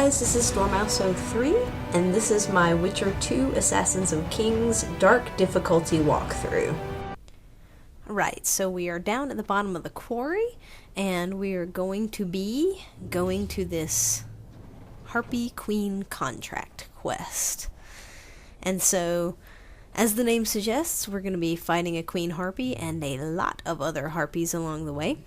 guys, this is Stormouse03, and this is my Witcher 2 Assassins of Kings Dark Difficulty walkthrough. Right, so we are down at the bottom of the quarry, and we are going to this Harpy Queen contract quest. And so, as the name suggests, we're going to be fighting a Queen Harpy and a lot of other Harpies along the way.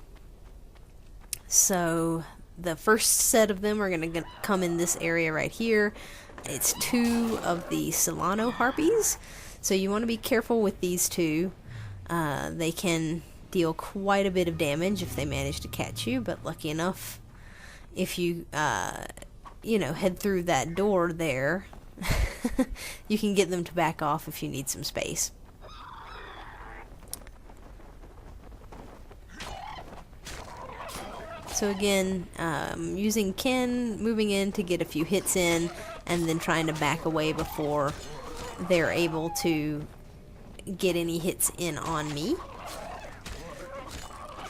So the first set of them are going to come in this area right here. It's two of the Solano Harpies, so you want to be careful with these two. They can deal quite a bit of damage if they manage to catch you, but lucky enough, if you, head through that door there, you can get them to back off if you need some space. So again, using Ken, moving in to get a few hits in, and then trying to back away before they're able to get any hits in on me.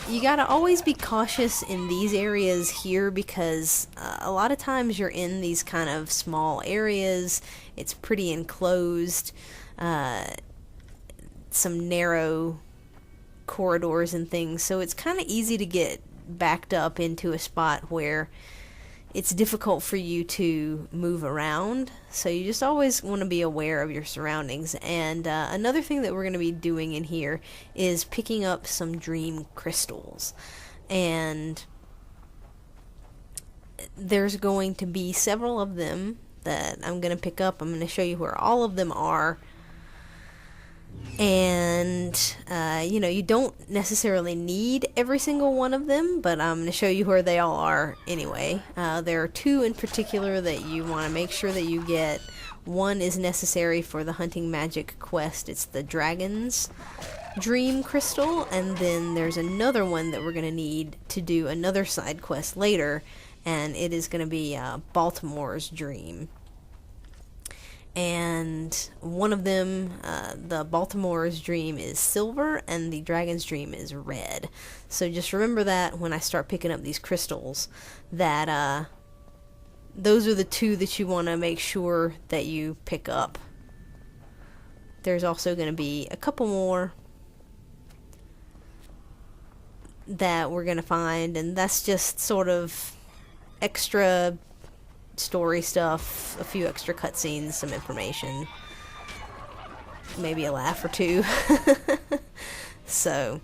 You gotta always be cautious in these areas here because a lot of times you're in these kind of small areas. It's pretty enclosed, some narrow corridors and things, so it's kind of easy to get backed up into a spot where it's difficult for you to move around. So you just always want to be aware of your surroundings. And another thing that we're going to be doing in here is picking up some dream crystals. And there's going to be several of them that I'm going to pick up. I'm going to show you where all of them are. And, you don't necessarily need every single one of them, but I'm going to show you where they all are anyway. There are two in particular that you want to make sure that you get. One is necessary for the Hunting Magic quest. It's the Dragon's Dream Crystal, and then there's another one that we're going to need to do another side quest later, and it is going to be Baltimore's Dream. And one of them, the Baltimore's Dream, is silver, and the Dragon's Dream is red. So just remember that when I start picking up these crystals, that those are the two that you want to make sure that you pick up. There's also going to be a couple more that we're going to find, and that's just sort of extra story stuff, a few extra cutscenes, some information, maybe a laugh or two. So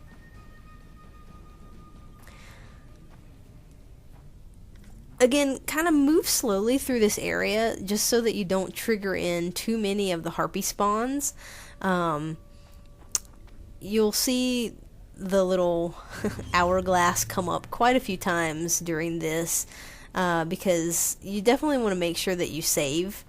again, kind of move slowly through this area just so that you don't trigger in too many of the Harpy spawns. You'll see the little hourglass come up quite a few times during this, because you definitely want to make sure that you save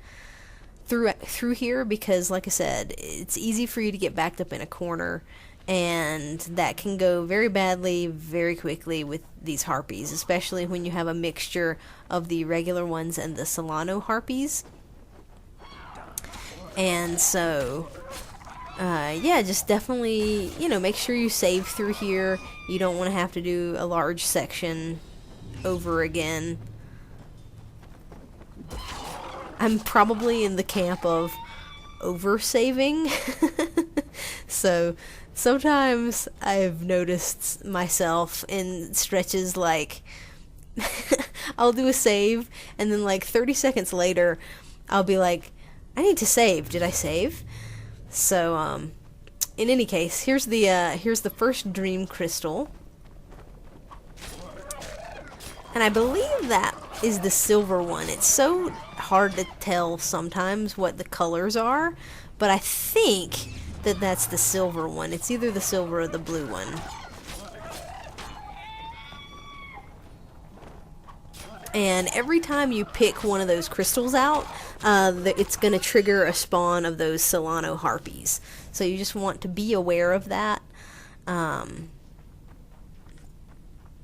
through here, because like I said, it's easy for you to get backed up in a corner, and that can go very badly very quickly with these Harpies, especially when you have a mixture of the regular ones and the Solano Harpies. And so just definitely, make sure you save through here. You don't want to have to do a large section over again. I'm probably in the camp of over-saving. So sometimes I've noticed myself in stretches like I'll do a save, and then like 30 seconds later I'll be like, I need to save. Did I save? So in any case, here's the first dream crystal. And I believe that is the silver one. It's so hard to tell sometimes what the colors are, but I think that that's the silver one. It's either the silver or the blue one. And every time you pick one of those crystals out, it's going to trigger a spawn of those Solano Harpies. So you just want to be aware of that.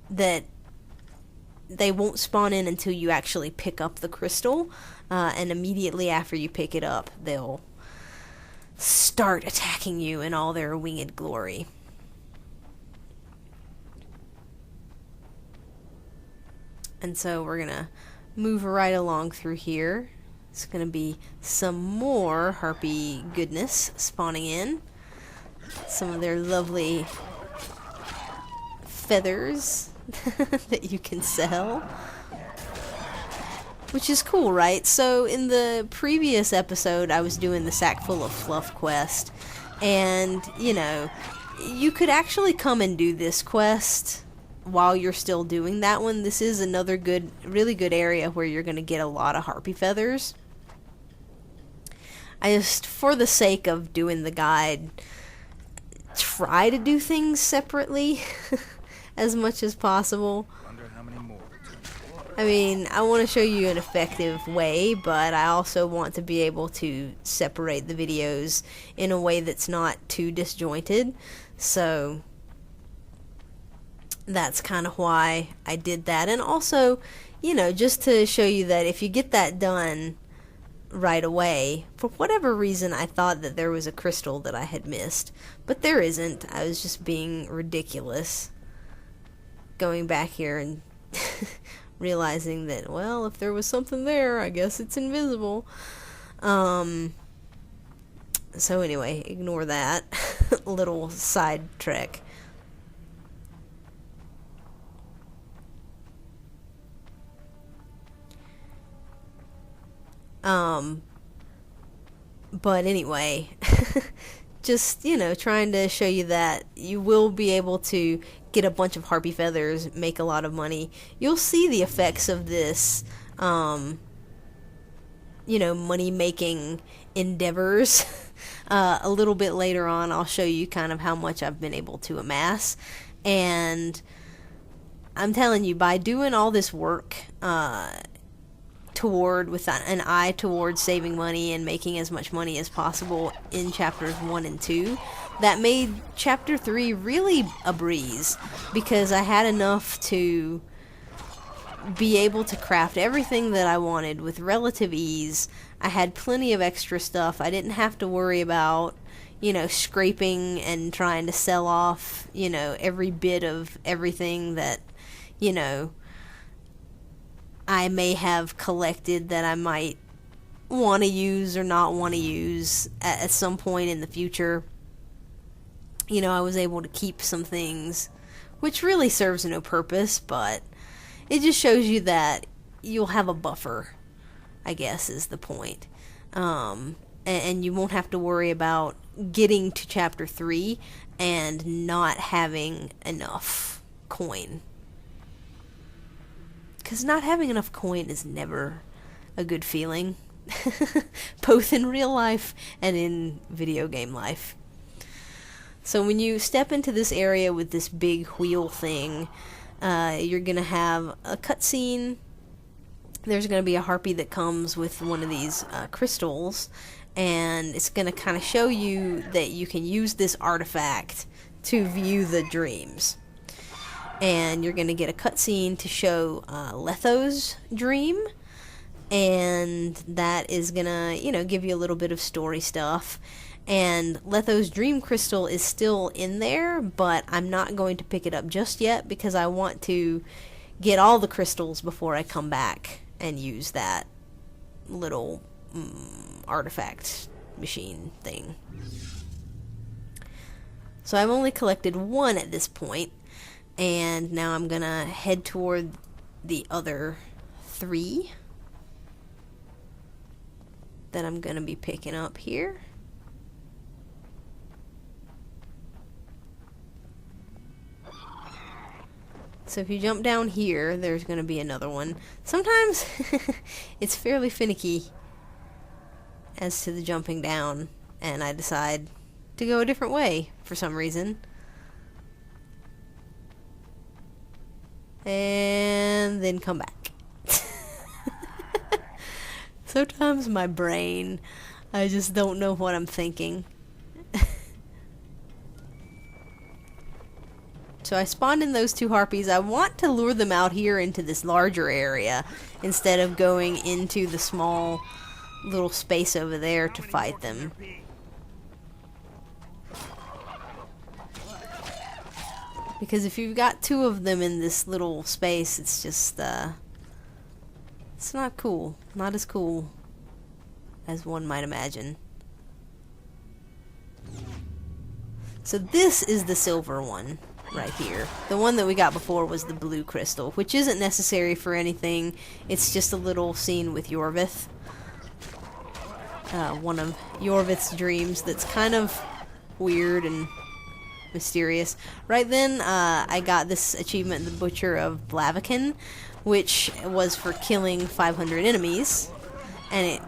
That they won't spawn in until you actually pick up the crystal, and immediately after you pick it up, they'll start attacking you in all their winged glory. And so we're gonna move right along through here. It's going to be some more Harpy goodness spawning in. Some of their lovely feathers that you can sell. Which is cool, right? So in the previous episode, I was doing the Sack Full of Fluff quest. And, you know, you could actually come and do this quest while you're still doing that one. This is another good, really good area where you're going to get a lot of Harpy feathers. I just, for the sake of doing the guide, try to do things separately as much as possible. I mean, I want to show you an effective way, but I also want to be able to separate the videos in a way that's not too disjointed. So that's kind of why I did that. And also, you know, just to show you that if you get that done right away, for whatever reason I thought that there was a crystal that I had missed, but there isn't. I was just being ridiculous going back here and realizing that, well, if there was something there, I guess it's invisible. So anyway, ignore that little side trick. But anyway, just, you know, trying to show you that you will be able to get a bunch of Harpy feathers, make a lot of money. You'll see the effects of this, you know, money-making endeavors. A little bit later on, I'll show you kind of how much I've been able to amass. And I'm telling you, by doing all this work, with an eye towards saving money and making as much money as possible in chapters 1 and 2, that made chapter 3 really a breeze, because I had enough to be able to craft everything that I wanted with relative ease. I had plenty of extra stuff. I didn't have to worry about, you know, scraping and trying to sell off, you know, every bit of everything that, you know, I may have collected that I might want to use or not want to use at some point in the future. You know, I was able to keep some things, which really serves no purpose, but it just shows you that you'll have a buffer, I guess, is the point. And you won't have to worry about getting to chapter 3 and not having enough coin. Because not having enough coin is never a good feeling, both in real life and in video game life. So when you step into this area with this big wheel thing, you're going to have a cutscene. There's going to be a Harpy that comes with one of these crystals, and it's going to kind of show you that you can use this artifact to view the dreams. And you're going to get a cutscene to show Letho's dream, and that is going to, you know, give you a little bit of story stuff. And Letho's dream crystal is still in there, but I'm not going to pick it up just yet because I want to get all the crystals before I come back and use that little artifact machine thing. So I've only collected one at this point. And now I'm going to head toward the other 3 that I'm going to be picking up here. So if you jump down here, there's going to be another one. Sometimes it's fairly finicky as to the jumping down, and I decide to go a different way for some reason. And then come back. Sometimes my brain, I just don't know what I'm thinking. So I spawned in those 2 Harpies. I want to lure them out here into this larger area instead of going into the small little space over there to fight them. Because if you've got 2 of them in this little space, it's just, It's not cool. Not as cool as one might imagine. So this is the silver one right here. The one that we got before was the blue crystal, which isn't necessary for anything. It's just a little scene with Iorveth. One of Iorveth's dreams that's kind of weird and mysterious. Right then, I got this achievement, the Butcher of Blaviken, which was for killing 500 enemies, and it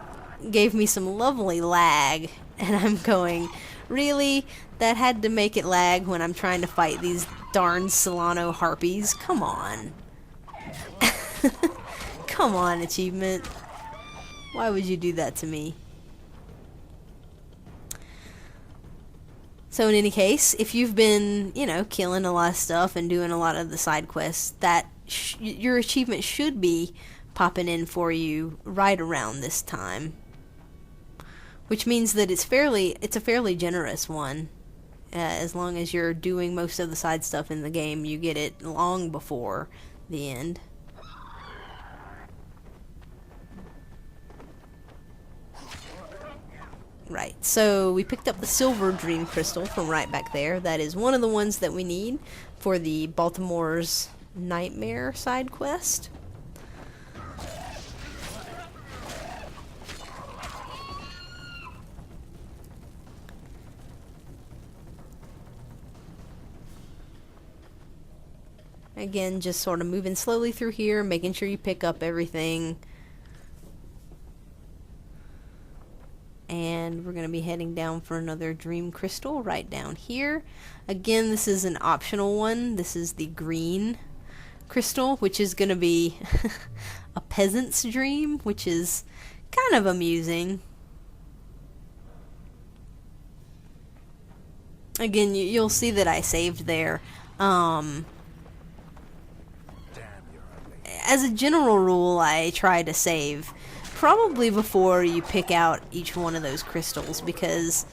gave me some lovely lag, and I'm going, really? That had to make it lag when I'm trying to fight these darn Solano Harpies? Come on. Come on, achievement. Why would you do that to me? So in any case, if you've been, you know, killing a lot of stuff and doing a lot of the side quests, that your achievement should be popping in for you right around this time. Which means that it's a fairly generous one. As long as you're doing most of the side stuff in the game, you get it long before the end. Right, so we picked up the silver dream crystal from right back there. That is one of the ones that we need for the Baltimore's Nightmare side quest. Again, just sort of moving slowly through here, making sure you pick up everything. And we're going to be heading down for another dream crystal right down here. Again, this is an optional one. This is the green crystal, which is going to be a peasant's dream, which is kind of amusing. Again, you'll see that I saved there. As a general rule, I try to save probably before you pick out each one of those crystals, because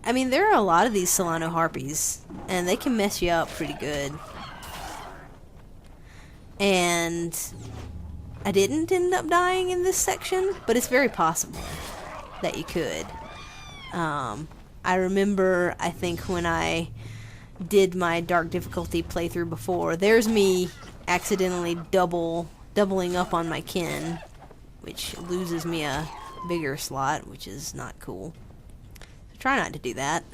I mean, there are a lot of these Solano Harpies and they can mess you up pretty good. And I didn't end up dying in this section, but it's very possible that you could. I remember, I think when I did my dark difficulty playthrough before, there's me accidentally doubling up on my kin, which loses me a bigger slot, which is not cool. So try not to do that.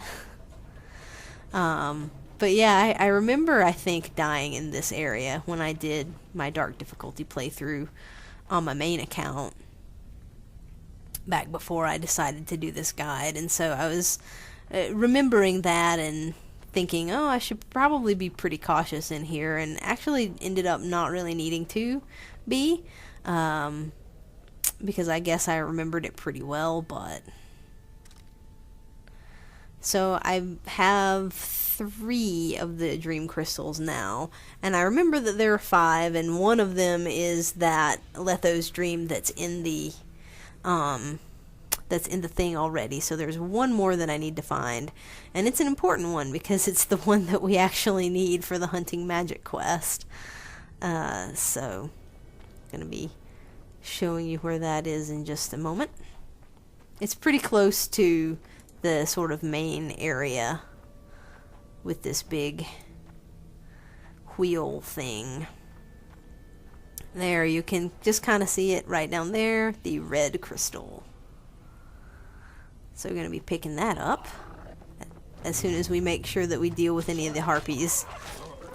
But yeah, I remember, I think, dying in this area when I did my dark difficulty playthrough on my main account back before I decided to do this guide. And so I was remembering that and thinking, oh, I should probably be pretty cautious in here, and actually ended up not really needing to be, because I guess I remembered it pretty well. But so I have 3 of the dream crystals now, and I remember that there are 5, and one of them is that Letho's dream that's in the thing already. So there's one more that I need to find, and it's an important one because it's the one that we actually need for the hunting magic quest. So I'm gonna be showing you where that is in just a moment. It's pretty close to the sort of main area with this big wheel thing. There, you can just kind of see it right down there, the red crystal. So we're going to be picking that up as soon as we make sure that we deal with any of the harpies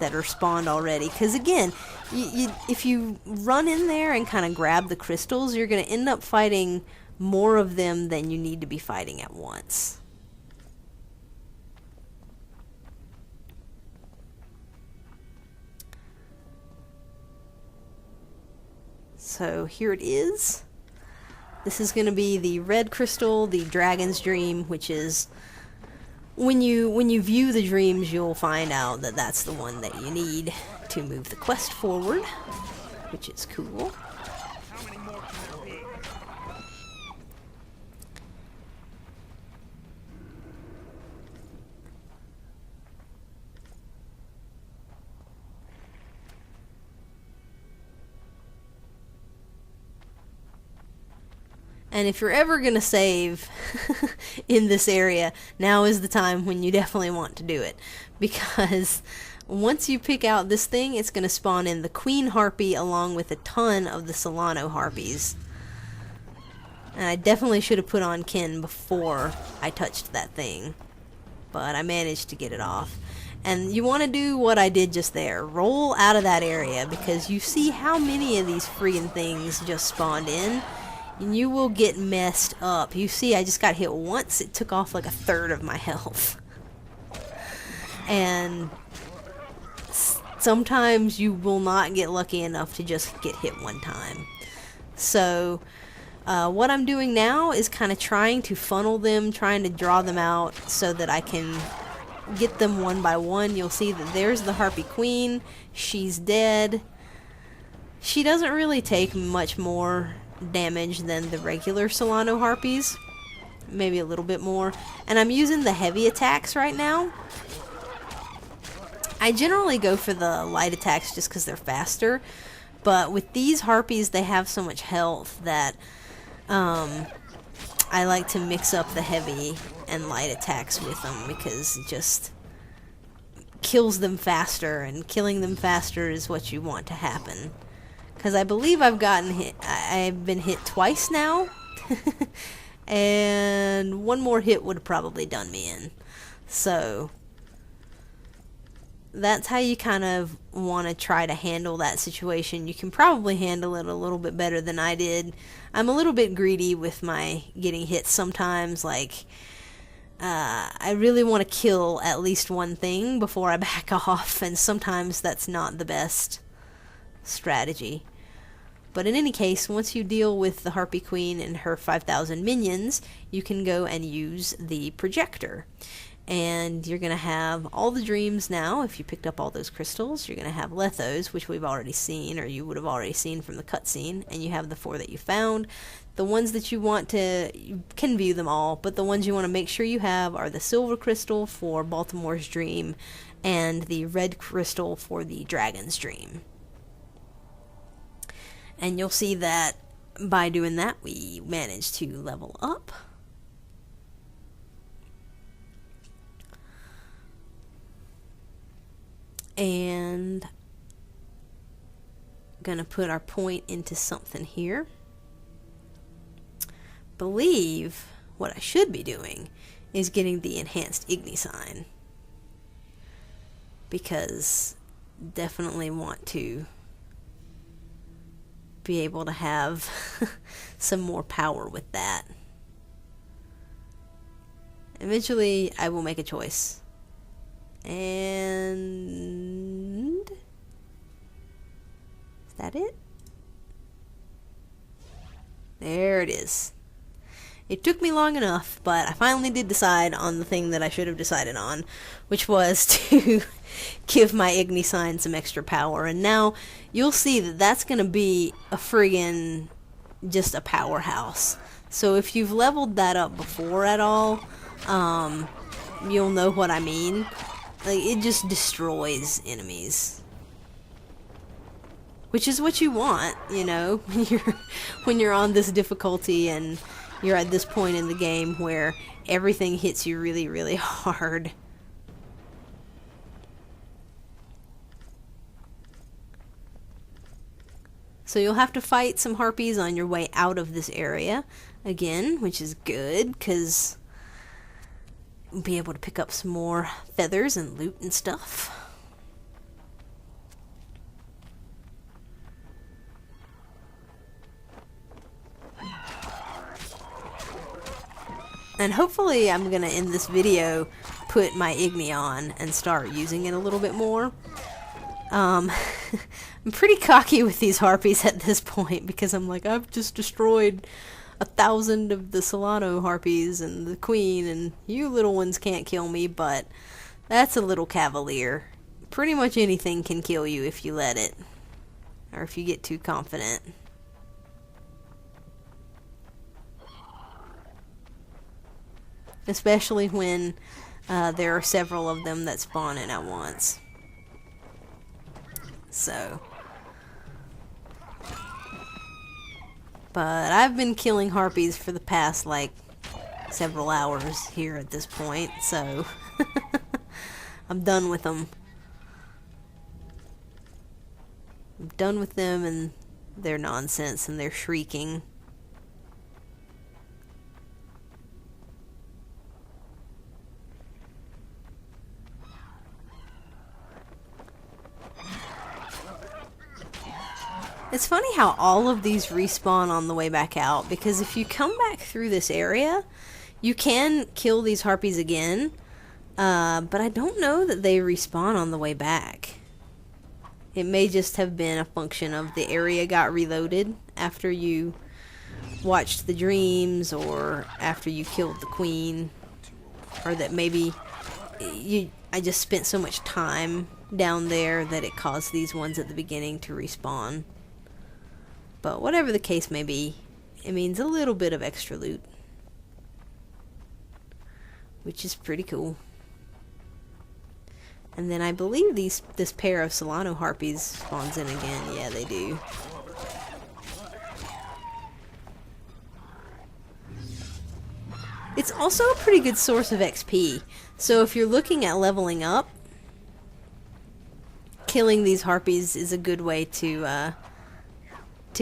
that are spawned already. Because again, if you run in there and kind of grab the crystals, you're going to end up fighting more of them than you need to be fighting at once. So here it is. This is going to be the red crystal, the dragon's dream, which is when you view the dreams, you'll find out that that's the one that you need to move the quest forward, which is cool. And if you're ever gonna save in this area, now is the time when you definitely want to do it. Because once you pick out this thing, it's gonna spawn in the Queen Harpy along with a ton of the Solano Harpies. And I definitely should have put on kin before I touched that thing. But I managed to get it off. And you want to do what I did just there. Roll out of that area, because you see how many of these friggin' things just spawned in. And you will get messed up. You see, I just got hit once. It took off like a third of my health. And sometimes you will not get lucky enough to just get hit one time. So what I'm doing now is kind of trying to funnel them, trying to draw them out so that I can get them one by one. You'll see that there's the Harpy Queen. She's dead. She doesn't really take much more damage than the regular Solano Harpies. Maybe a little bit more. And I'm using the heavy attacks right now. I generally go for the light attacks just because they're faster. But with these Harpies, they have so much health that I like to mix up the heavy and light attacks with them, because it just kills them faster, and killing them faster is what you want to happen. Because I believe I've gotten hit. I've been hit twice now. And one more hit would have probably done me in. So that's how you kind of want to try to handle that situation. You can probably handle it a little bit better than I did. I'm a little bit greedy with my getting hit sometimes. Like, I really want to kill at least one thing before I back off, and sometimes that's not the best strategy. But in any case, once you deal with the Harpy Queen and her 5,000 minions, you can go and use the projector. And you're going to have all the dreams now. If you picked up all those crystals, you're going to have Lethos, which we've already seen, or you would have already seen from the cutscene, and you have the 4 that you found. The ones that you want to, you can view them all, but the ones you want to make sure you have are the silver crystal for Baltimore's dream, and the red crystal for the dragon's dream. And you'll see that by doing that, we managed to level up. And gonna put our point into something here. Believe what I should be doing is getting the enhanced Igni sign, because definitely want to be able to have some more power with that. Eventually I will make a choice. And is that it? There it is. It took me long enough, but I finally did decide on the thing that I should have decided on, which was to give my Igni sign some extra power. And now you'll see that that's going to be a friggin' just a powerhouse. So if you've leveled that up before at all, you'll know what I mean. Like, it just destroys enemies. Which is what you want, you know, when you're on this difficulty and you're at this point in the game where everything hits you really, really hard. So you'll have to fight some harpies on your way out of this area again, which is good, because we'll be able to pick up some more feathers and loot and stuff. And hopefully I'm going to end this video, put my Igni on, and start using it a little bit more. I'm pretty cocky with these harpies at this point, because I'm like, I've just destroyed 1,000 of the Solano harpies and the queen, and you little ones can't kill me, but that's a little cavalier. Pretty much anything can kill you if you let it, or if you get too confident. Especially when there are several of them that spawn in at once. So But I've been killing harpies for the past, like, several hours here at this point, so I'm done with them. I'm done with them and their nonsense and their shrieking. It's funny how all of these respawn on the way back out, because if you come back through this area, you can kill these harpies again, but I don't know that they respawn on the way back. It may just have been a function of the area got reloaded after you watched the dreams, or after you killed the queen, or that maybe I just spent so much time down there that it caused these ones at the beginning to respawn. But whatever the case may be, it means a little bit of extra loot, which is pretty cool. And then I believe this pair of Solano harpies spawns in again. Yeah, they do. It's also a pretty good source of XP. So if you're looking at leveling up, killing these harpies is a good way to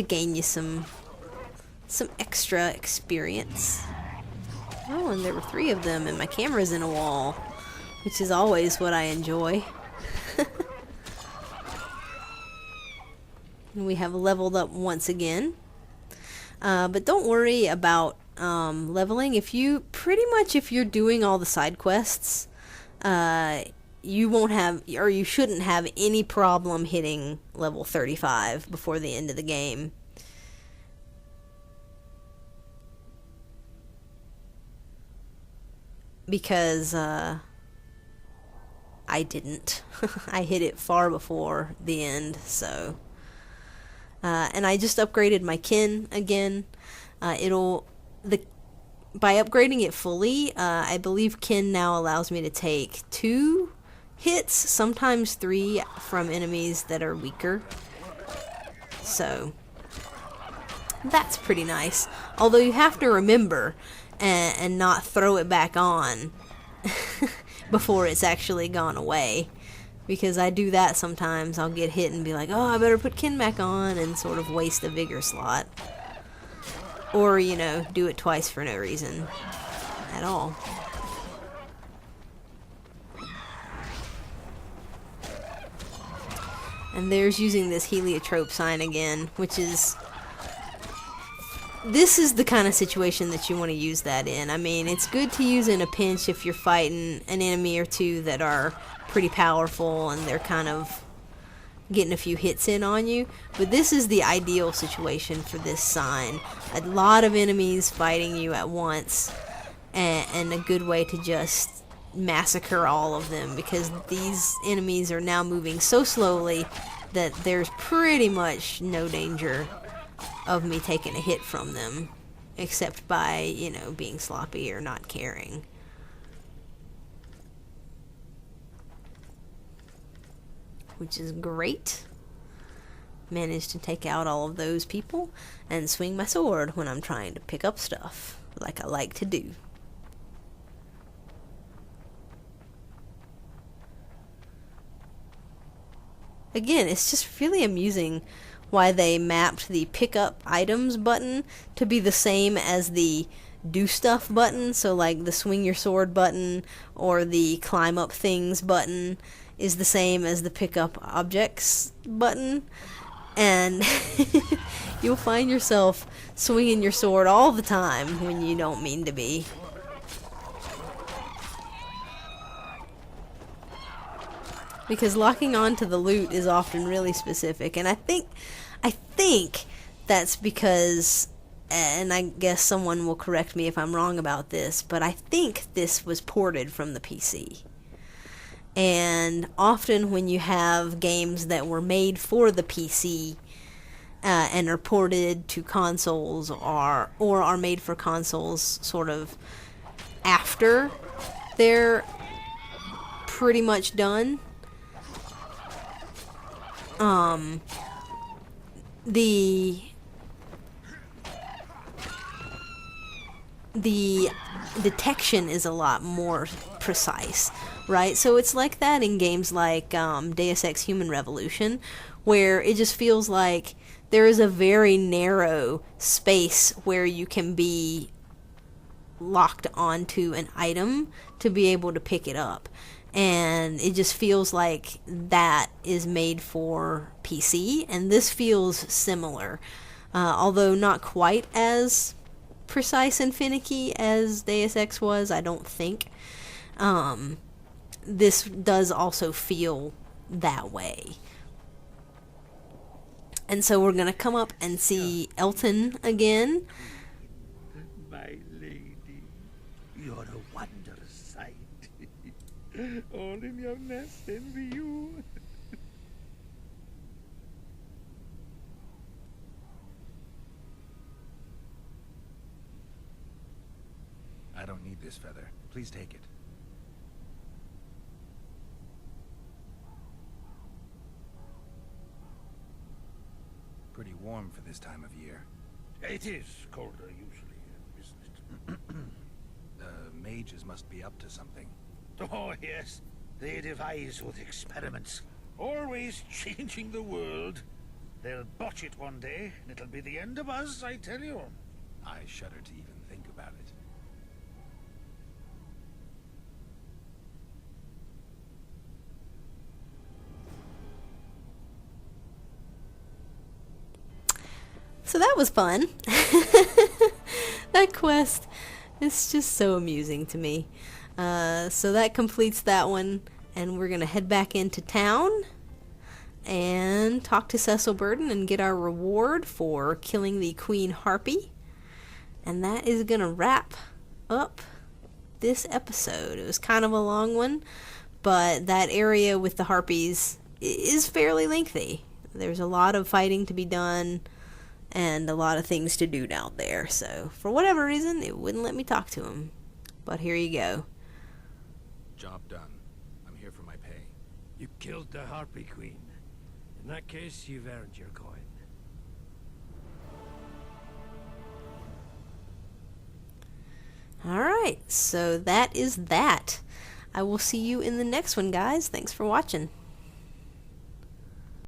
gain you some extra experience. Oh, and there were 3 of them, and my camera's in a wall, which is always what I enjoy. And we have leveled up once again. But don't worry about leveling. If you're doing all the side quests, you won't have, or you shouldn't have any problem hitting level 35 before the end of the game. Because I didn't. I hit it far before the end, so. And I just upgraded my kin again. By upgrading it fully, I believe kin now allows me to take 2 hits, sometimes 3 from enemies that are weaker. So that's pretty nice. Although you have to remember and not throw it back on before it's actually gone away. Because I do that sometimes. I'll get hit and be like, oh, I better put kin back on, and sort of waste a vigor slot. Or, you know, do it twice for no reason at all. And there's using this heliotrope sign again, which is... This is the kind of situation that you want to use that in. I mean, it's good to use in a pinch if you're fighting an enemy or two that are pretty powerful and they're kind of getting a few hits in on you. But this is the ideal situation for this sign. A lot of enemies fighting you at once, and a good way to just massacre all of them, because these enemies are now moving so slowly that there's pretty much no danger of me taking a hit from them, except by, you know, being sloppy or not caring. Which is great. Managed to take out all of those people and swing my sword when I'm trying to pick up stuff, like I like to do. Again, it's just really amusing why they mapped the pick up items button to be the same as the do stuff button. So like the swing your sword button or the climb up things button is the same as the pick up objects button. And you'll find yourself swinging your sword all the time when you don't mean to be. Because locking on to the loot is often really specific, and I think that's because, and I guess someone will correct me if I'm wrong about this, but I think this was ported from the PC. And often when you have games that were made for the PC and are ported to consoles, or are made for consoles sort of after they're pretty much done, the detection is a lot more precise, right? So it's like that in games like Deus Ex Human Revolution, where it just feels like there is a very narrow space where you can be locked onto an item to be able to pick it up. And it just feels like that is made for PC, and this feels similar, although not quite as precise and finicky as Deus Ex was, I don't think. This does also feel that way. And so we're going to come up and see Elton again. My lady, you're a wondrous sight. All in your nest envy you. I don't need this feather. Please take it. Pretty warm for this time of year. It is colder usually, isn't it? The mages must be up to something. Oh, yes. They devise with experiments. Always changing the world. They'll botch it one day, and it'll be the end of us, I tell you. I shudder to even think about it. So that was fun. That quest is just so amusing to me. So that completes that one, and we're going to head back into town and talk to Cecil Burden and get our reward for killing the Queen Harpy. And that is going to wrap up this episode. It was kind of a long one, but that area with the Harpies is fairly lengthy. There's a lot of fighting to be done and a lot of things to do down there. So for whatever reason, it wouldn't let me talk to him. But here you go. Job done. I'm here for my pay. You killed the Harpy Queen. In that case, you've earned your coin. Alright, so that is that. I will see you in the next one, guys. Thanks for watching.